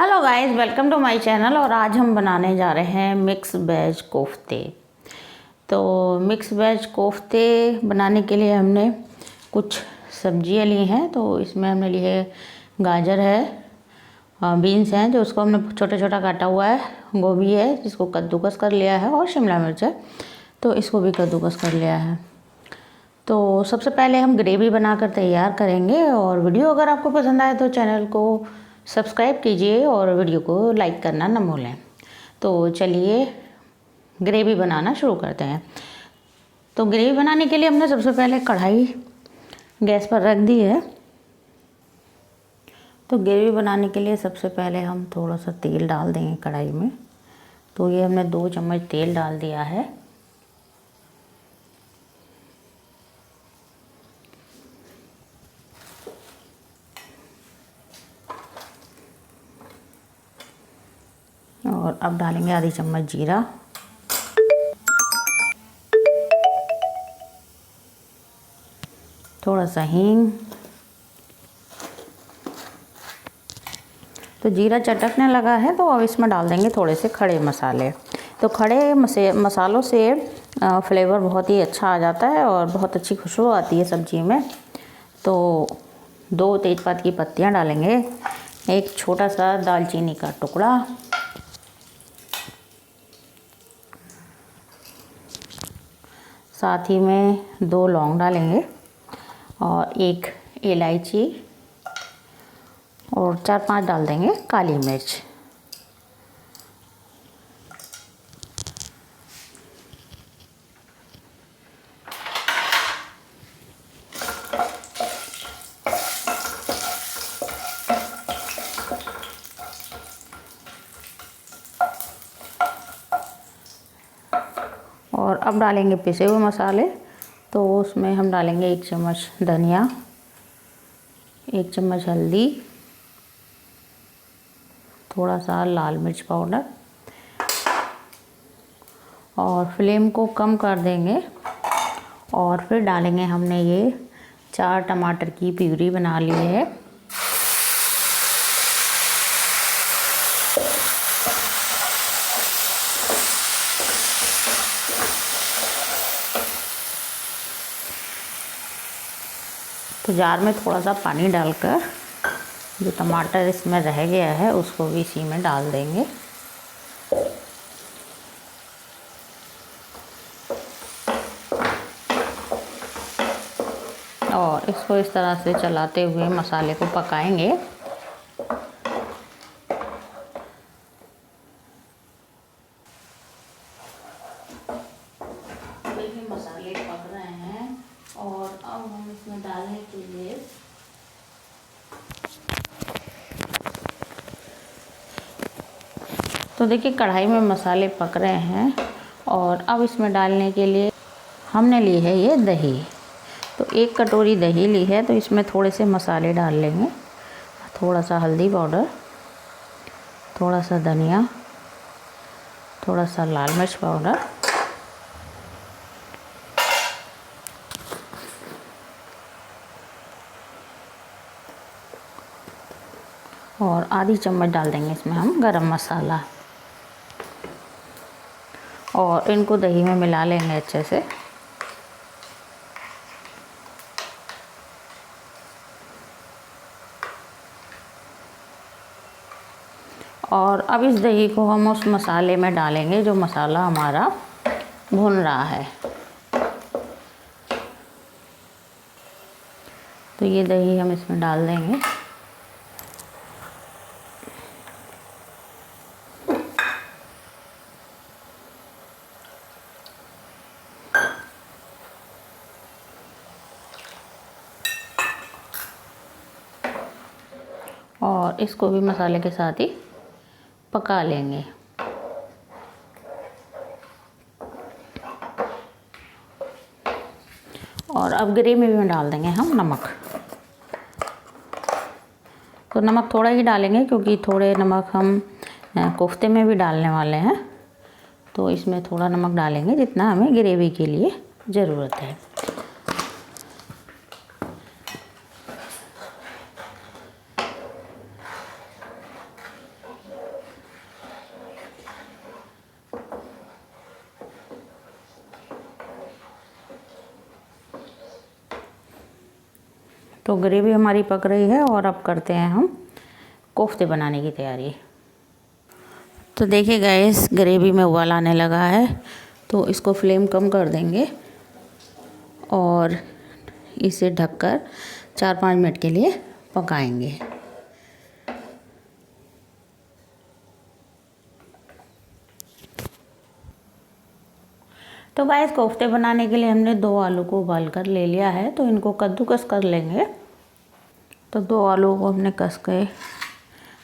Hello guys, welcome to my channel. और आज हम बनाने जा रहे हैं मिक्स वेज कोफ्ते। तो मिक्स वेज कोफ्ते बनाने के लिए हमने कुछ सब्जियां ली हैं। तो इसमें हमने ली है गाजर है, बीन्स हैं जो उसको हमने छोटा छोटा काटा हुआ है, गोभी है जिसको कद्दूकस कर लिया है, और शिमला मिर्च है तो इसको भी कद्दूकस कर लिया है। तो सबसे पहले हम ग्रेवी बनाकर तैयार करेंगे। और वीडियो अगर आपको पसंद आए तो चैनल को सब्सक्राइब कीजिए और वीडियो को लाइक करना न भूलें। तो चलिए ग्रेवी बनाना शुरू करते हैं। तो ग्रेवी बनाने के लिए हमने सबसे पहले कढ़ाई गैस पर रख दी है। तो ग्रेवी बनाने के लिए सबसे पहले हम थोड़ा सा तेल डाल देंगे कढ़ाई में। तो ये हमने 2 चम्मच तेल डाल दिया है। और अब डालेंगे आधी चम्मच जीरा, थोड़ा सा हींग। तो जीरा चटकने लगा है तो अब इसमें डाल देंगे थोड़े से खड़े मसाले। तो खड़े मसालों से फ्लेवर बहुत ही अच्छा आ जाता है और बहुत अच्छी खुशबू आती है सब्जी में। तो 2 तेज़पात की पत्तियां डालेंगे, एक छोटा सा दालचीनी का टुकड़ा, साथ ही में 2 लौंग डालेंगे और 1 इलायची, और 4-5 डाल देंगे काली मिर्च। और अब डालेंगे पिसे हुए मसाले। तो उसमें हम डालेंगे 1 चम्मच धनिया, 1 चम्मच हल्दी, थोड़ा सा लाल मिर्च पाउडर, और फ्लेम को कम कर देंगे। और फिर डालेंगे हमने ये 4 टमाटर की प्यूरी बना ली है। तो जार में थोड़ा सा पानी डालकर जो टमाटर इसमें रह गया है उसको भी इसी में डाल देंगे। और इसको इस तरह से चलाते हुए मसाले को पकाएंगे। देखिए मसाले पक रहे हैं और अब हम इसमें डालने के लिए तो देखिए कढ़ाई में मसाले पक रहे हैं। और अब इसमें डालने के लिए हमने ली है ये दही। तो 1 कटोरी दही ली है। तो इसमें थोड़े से मसाले डाल लेंगे, थोड़ा सा हल्दी पाउडर, थोड़ा सा धनिया, थोड़ा सा लाल मिर्च पाउडर, और आधी चम्मच डाल देंगे इसमें हम गरम मसाला। और इनको दही में मिला लेंगे अच्छे से। और अब इस दही को हम उस मसाले में डालेंगे जो मसाला हमारा भुन रहा है। तो ये दही हम इसमें डाल देंगे। और इसको भी मसाले के साथ ही पका लेंगे। और अब ग्रेवी में डाल देंगे हम नमक। तो नमक थोड़ा ही डालेंगे क्योंकि थोड़े नमक हम कोफ्ते में भी डालने वाले हैं। तो इसमें थोड़ा नमक डालेंगे जितना हमें ग्रेवी के लिए ज़रूरत है। तो ग्रेवी हमारी पक रही है और अब करते हैं हम कोफ्ते बनाने की तैयारी। तो देखिए गाइस, ग्रेवी में उबाल आने लगा है, तो इसको फ्लेम कम कर देंगे और इसे ढककर 4-5 मिनट के लिए पकाएंगे। तो गाइस, कोफ्ते बनाने के लिए हमने 2 आलू को उबाल कर ले लिया है, तो इनको कद्दूकस कर लेंगे। तो 2 आलू को हमने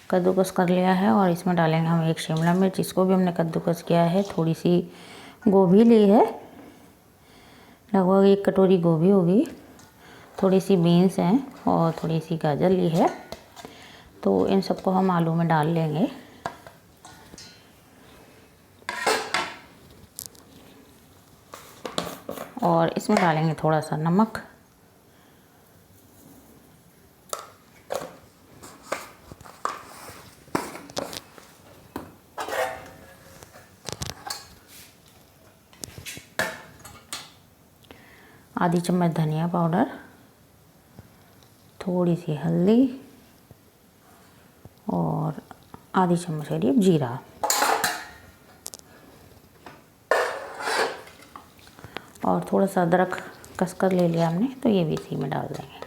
कद्दूकस कर लिया है और इसमें डालेंगे हम 1 शिमला मिर्च, इसको भी हमने कद्दूकस किया है। थोड़ी सी गोभी ली है, लगभग 1 कटोरी गोभी होगी। थोड़ी सी बीन्स हैं और थोड़ी सी गाजर ली है। तो इन सबको हम आलू में डाल लेंगे। और इसमें डालेंगे थोड़ा सा नमक, आधी चम्मच धनिया पाउडर, थोड़ी सी हल्दी और आधी चम्मच करीब जीरा और थोड़ा सा अदरक कसकर ले लिया हमने, तो ये भी इसी में डाल देंगे।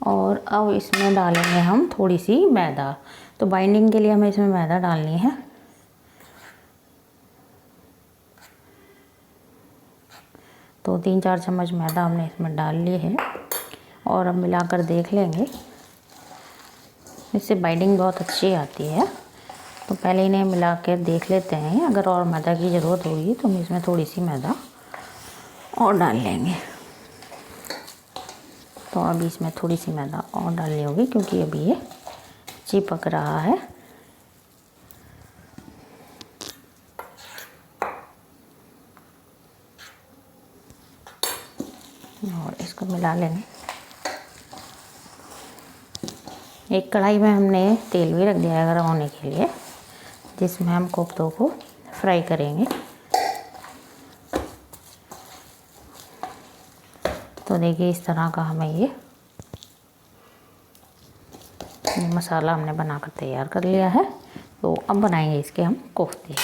और अब इसमें डालेंगे हम थोड़ी सी मैदा। तो बाइंडिंग के लिए हमें इसमें मैदा डालनी है। तो 3-4 चम्मच मैदा हमने इसमें डाल ली है और अब मिलाकर देख लेंगे। इससे बाइंडिंग बहुत अच्छी आती है। तो पहले इन्हें मिला कर देख लेते हैं, अगर और मैदा की ज़रूरत होगी तो हम इसमें थोड़ी सी मैदा और डाल लेंगे। तो अभी इसमें थोड़ी सी मैदा और डालनी होगी क्योंकि अभी ये चिपक रहा है। और इसको मिला लेंगे। एक कढ़ाई में हमने तेल भी रख दिया है गर्म होने के लिए, जिसमें हम कोफ्तों को फ्राई करेंगे। तो देखिए, इस तरह का हमें ये मसाला हमने बनाकर तैयार कर लिया है। तो अब बनाएंगे इसके हम कोफ्ते।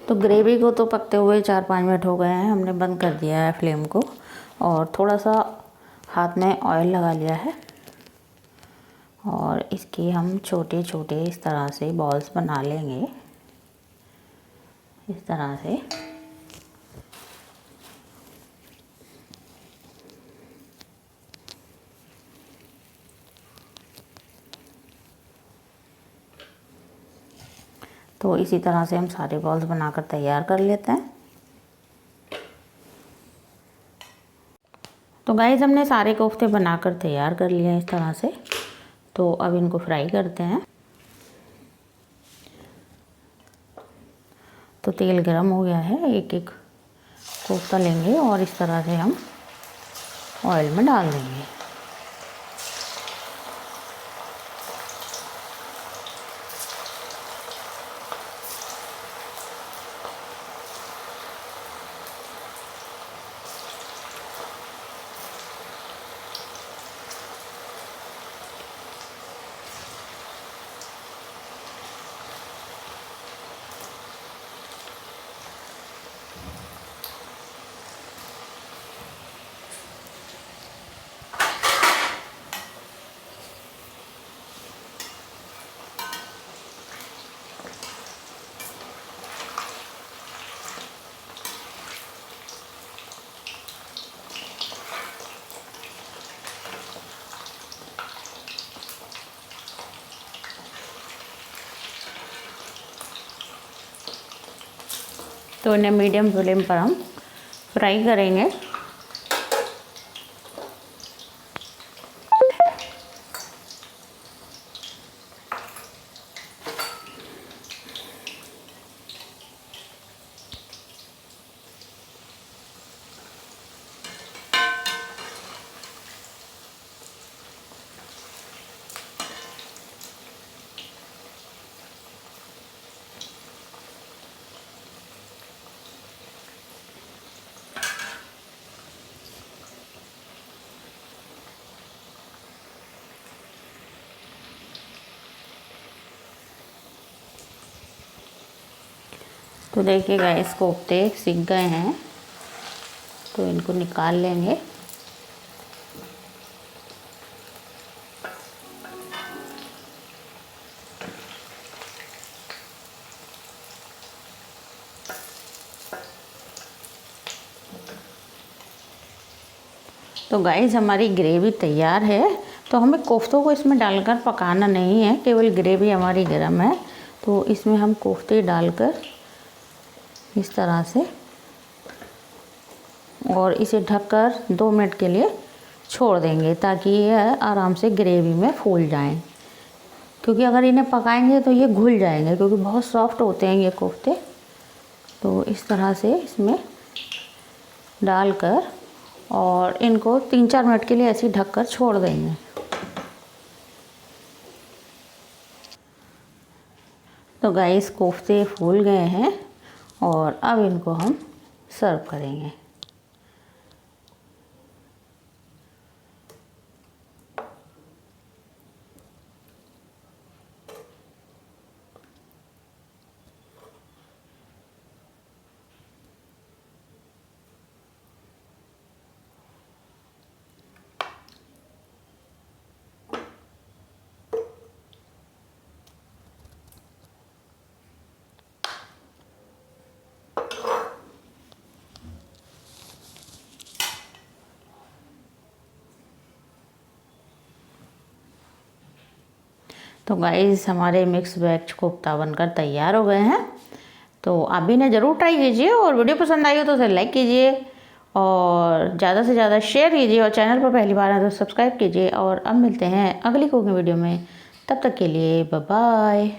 तो ग्रेवी को तो पकते हुए 4-5 मिनट हो गए हैं, हमने बंद कर दिया है फ्लेम को और थोड़ा सा हाथ में ऑयल लगा लिया है और इसकी हम छोटे छोटे इस तरह से बॉल्स बना लेंगे, इस तरह से। तो इसी तरह से हम सारे बॉल्स बनाकर तैयार कर लेते हैं। तो गाइस, हमने सारे कोफ्ते बनाकर तैयार कर लिए हैं इस तरह से। तो अब इनको फ्राई करते हैं। तो तेल गरम हो गया है, एक एक कोफ्ता लेंगे और इस तरह से हम ऑयल में डाल देंगे। तो इन्हें मीडियम फ्लेम पर हम फ्राई करेंगे। तो देखिए गाइस कोफ्ते सीख गए हैं, तो इनको निकाल लेंगे। तो गाइस हमारी ग्रेवी तैयार है। तो हमें कोफ्तों को इसमें डालकर पकाना नहीं है, केवल ग्रेवी हमारी गर्म है। तो इसमें हम कोफ्ते डालकर इस तरह से और इसे ढककर 2 मिनट के लिए छोड़ देंगे ताकि यह आराम से ग्रेवी में फूल जाएं। क्योंकि अगर इन्हें पकाएंगे तो ये घुल जाएंगे, क्योंकि बहुत सॉफ्ट होते हैं ये कोफ्ते। तो इस तरह से इसमें डालकर और इनको 3-4 मिनट के लिए ऐसे ही ढककर छोड़ देंगे। तो गाइस कोफ्ते फूल गए हैं और अब इनको हम सर्व करेंगे। तो गाइस हमारे मिक्स वेज कोफ्ता बनकर तैयार हो गए हैं। तो आप भी इन्हें ज़रूर ट्राई कीजिए और वीडियो पसंद आई हो तो उसे लाइक कीजिए और ज़्यादा से ज़्यादा शेयर कीजिए और चैनल पर पहली बार है तो सब्सक्राइब कीजिए। और अब मिलते हैं अगली कुकिंग वीडियो में, तब तक के लिए बाय बाय।